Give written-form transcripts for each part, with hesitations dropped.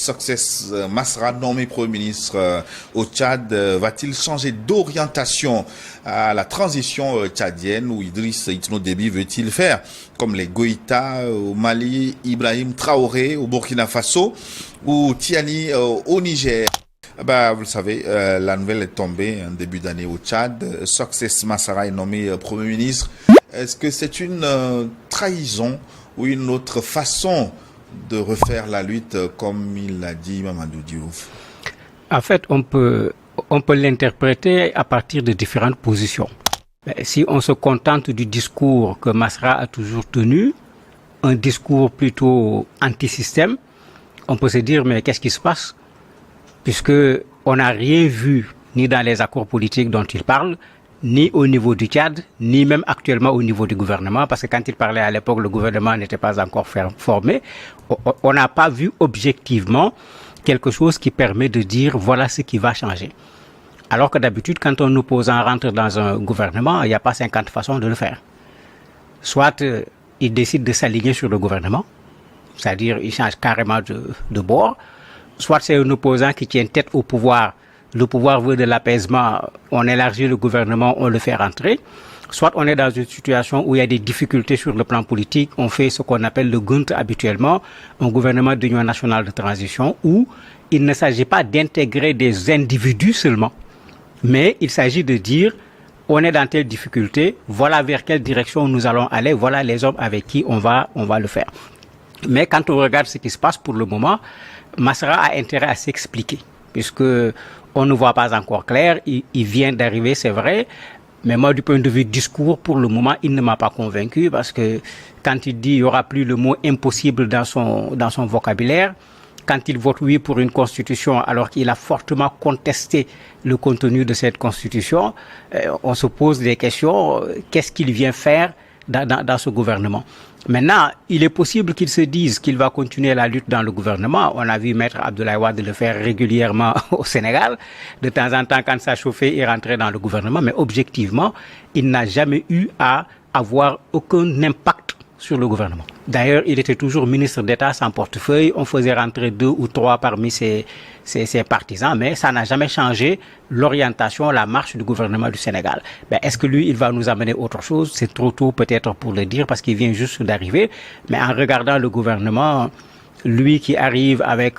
Success Masra, nommé Premier ministre au Tchad, va-t-il changer d'orientation à la transition tchadienne où Idriss Itno Déby veut-il faire comme les Goïta au Mali, Ibrahim Traoré au Burkina Faso ou Tiani au Niger? Vous le savez, la nouvelle est tombée en début d'année au Tchad. Success Masra est nommé Premier ministre. Est-ce que c'est une trahison ou une autre façon de refaire la lutte, comme il l'a dit Mamadou Diouf? En fait, on peut l'interpréter à partir de différentes positions. Si on se contente du discours que Masra a toujours tenu, un discours plutôt anti-système, on peut se dire, mais qu'est-ce qui se passe? Puisque on n'a rien vu, ni dans les accords politiques dont il parle, ni au niveau du Tchad, ni même actuellement au niveau du gouvernement, parce que quand il parlait à l'époque, le gouvernement n'était pas encore formé. On n'a pas vu objectivement quelque chose qui permet de dire voilà ce qui va changer. Alors que d'habitude, quand un opposant rentre dans un gouvernement, il n'y a pas 50 façons de le faire. Soit il décide de s'aligner sur le gouvernement, c'est-à-dire il change carrément de bord, soit c'est un opposant qui tient tête au pouvoir. Le pouvoir veut de l'apaisement, on élargit le gouvernement, on le fait rentrer. Soit on est dans une situation où il y a des difficultés sur le plan politique, on fait ce qu'on appelle le GUNT habituellement, un gouvernement d'union nationale de transition, où il ne s'agit pas d'intégrer des individus seulement, mais il s'agit de dire, on est dans telle difficulté, voilà vers quelle direction nous allons aller, voilà les hommes avec qui on va le faire. Mais quand on regarde ce qui se passe pour le moment, Masra a intérêt à s'expliquer, puisque on ne voit pas encore clair, il vient d'arriver, c'est vrai, mais moi, du point de vue discours, pour le moment, il ne m'a pas convaincu, parce que quand il dit il n'y aura plus le mot impossible dans son vocabulaire, quand il vote oui pour une constitution, alors qu'il a fortement contesté le contenu de cette constitution, on se pose des questions, qu'est-ce qu'il vient faire dans ce gouvernement? Maintenant, il est possible qu'il se dise qu'il va continuer la lutte dans le gouvernement. On a vu Maître Abdoulaye Wade le faire régulièrement au Sénégal. De temps en temps, quand ça chauffait, il rentrait dans le gouvernement. Mais objectivement, il n'a jamais eu à avoir aucun impact sur le gouvernement. D'ailleurs, il était toujours ministre d'État sans portefeuille. On faisait rentrer 2 ou 3 parmi ses partisans, mais ça n'a jamais changé l'orientation, la marche du gouvernement du Sénégal. Est-ce que lui, il va nous amener autre chose? C'est trop tôt peut-être pour le dire parce qu'il vient juste d'arriver. Mais en regardant le gouvernement, lui qui arrive avec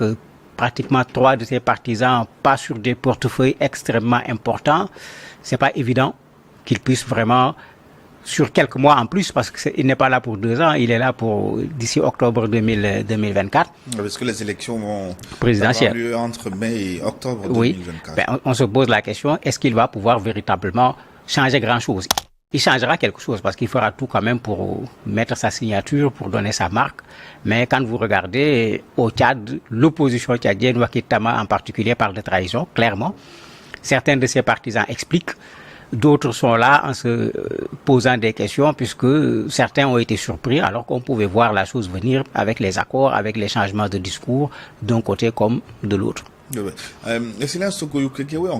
pratiquement 3 de ses partisans, pas sur des portefeuilles extrêmement importants, c'est pas évident qu'il puisse vraiment, sur quelques mois en plus, parce qu'il n'est pas là pour 2 ans, il est là pour d'ici octobre 2024. Parce que les élections vont présidentielles avoir lieu entre mai et octobre 2024. Oui, on se pose la question, est-ce qu'il va pouvoir véritablement changer grand-chose? Il changera quelque chose parce qu'il fera tout quand même pour mettre sa signature, pour donner sa marque. Mais quand vous regardez au Tchad, l'opposition tchadienne, Waky Tama en particulier, parle de trahison, clairement. Certains de ses partisans expliquent. D'autres sont là en se posant des questions puisque certains ont été surpris alors qu'on pouvait voir la chose venir avec les accords, avec les changements de discours d'un côté comme de l'autre. On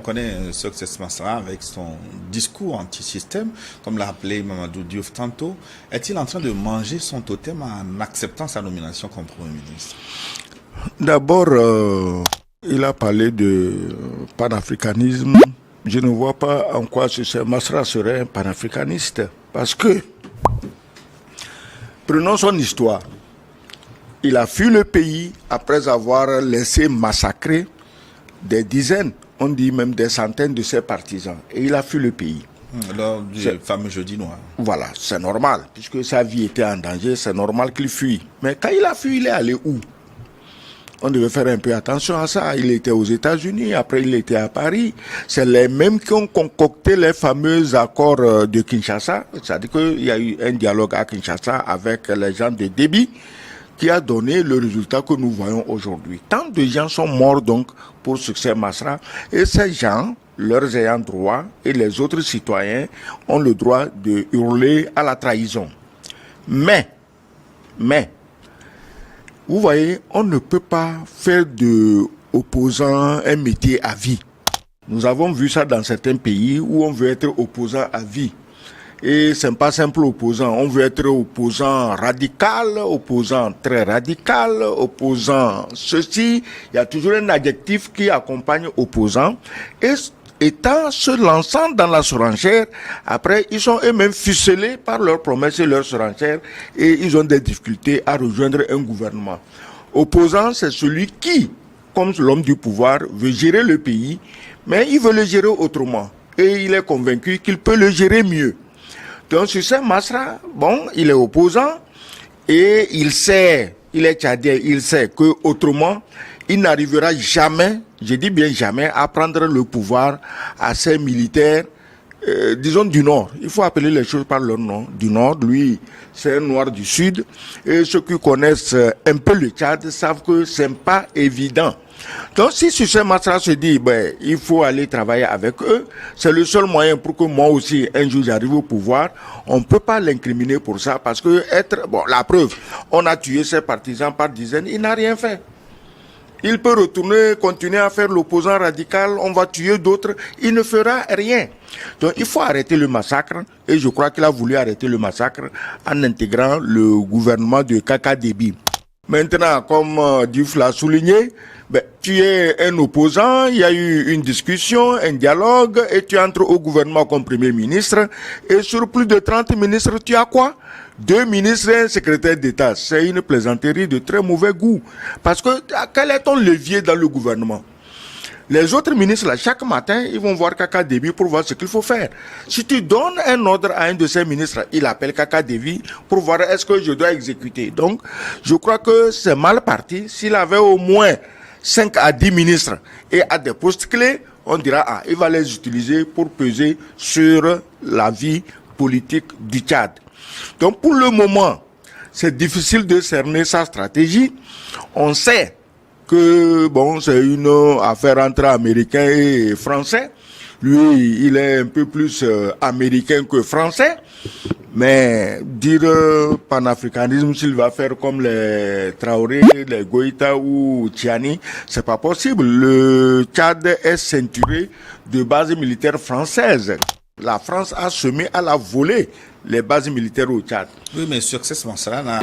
connaît Success Masra avec son discours anti-système, comme l'a appelé Mamadou Diouf tantôt. Est-il en train de manger son totem en acceptant sa nomination comme Premier ministre? D'abord, il a parlé de panafricanisme. Je ne vois pas en quoi ce Masra serait un panafricaniste. Parce que, prenons son histoire. Il a fui le pays après avoir laissé massacrer des dizaines, on dit même des centaines de ses partisans. Et il a fui le pays. Lors du fameux jeudi noir. Voilà, c'est normal. Puisque sa vie était en danger, c'est normal qu'il fuit. Mais quand il a fui, il est allé où? On devait faire un peu attention à ça. Il était aux États-Unis, après il était à Paris. C'est les mêmes qui ont concocté les fameux accords de Kinshasa. C'est-à-dire qu'il y a eu un dialogue à Kinshasa avec les gens de Déby qui a donné le résultat que nous voyons aujourd'hui. Tant de gens sont morts donc pour Success Masra. Et ces gens, leurs ayants droit et les autres citoyens ont le droit de hurler à la trahison. Mais, vous voyez, on ne peut pas faire de opposant un métier à vie. Nous avons vu ça dans certains pays où on veut être opposant à vie. Et ce n'est pas simple opposant. On veut être opposant radical, opposant très radical, opposant ceci. Il y a toujours un adjectif qui accompagne opposant. Et étant se lançant dans la surenchère, après, ils sont eux-mêmes ficelés par leurs promesses et leurs surenchères et ils ont des difficultés à rejoindre un gouvernement. Opposant, c'est celui qui, comme l'homme du pouvoir, veut gérer le pays, mais il veut le gérer autrement. Et il est convaincu qu'il peut le gérer mieux. Donc, Hussein Masra, bon, il est opposant et il sait, il est tchadien, il sait que autrement, il n'arrivera jamais, je dis bien jamais, à prendre le pouvoir à ces militaires, disons du Nord. Il faut appeler les choses par leur nom. Du Nord, lui, c'est un Noir du Sud. Et ceux qui connaissent un peu le Tchad savent que c'est pas évident. Donc si Hussein Masra se dit, il faut aller travailler avec eux, c'est le seul moyen pour que moi aussi, un jour, j'arrive au pouvoir. On ne peut pas l'incriminer pour ça parce que la preuve, on a tué ses partisans par dizaines, il n'a rien fait. Il peut retourner, continuer à faire l'opposant radical, on va tuer d'autres, il ne fera rien. Donc il faut arrêter le massacre, et je crois qu'il a voulu arrêter le massacre en intégrant le gouvernement de Kaka Déby. Maintenant, comme Diouf l'a souligné, tu es un opposant, il y a eu une discussion, un dialogue, et tu entres au gouvernement comme Premier ministre, et sur plus de 30 ministres, tu as quoi ? 2 ministres et un secrétaire d'État. C'est une plaisanterie de très mauvais goût. Parce que quel est ton levier dans le gouvernement ? Les autres ministres, là, chaque matin, ils vont voir Kaka Déby pour voir ce qu'il faut faire. Si tu donnes un ordre à un de ces ministres, il appelle Kaka Déby pour voir est-ce que je dois exécuter. Donc, je crois que c'est mal parti. S'il avait au moins 5 à 10 ministres et à des postes clés, on dira, il va les utiliser pour peser sur la vie politique du Tchad. Donc pour le moment, c'est difficile de cerner sa stratégie. On sait que c'est une affaire entre Américains et Français. Lui, il est un peu plus américain que français. Mais dire panafricanisme, s'il va faire comme les Traoré, les Goïta ou Tiani, c'est pas possible. Le Tchad est ceinturé de bases militaires françaises. La France a semé à la volée les bases militaires au Tchad. Oui, mais succès, cela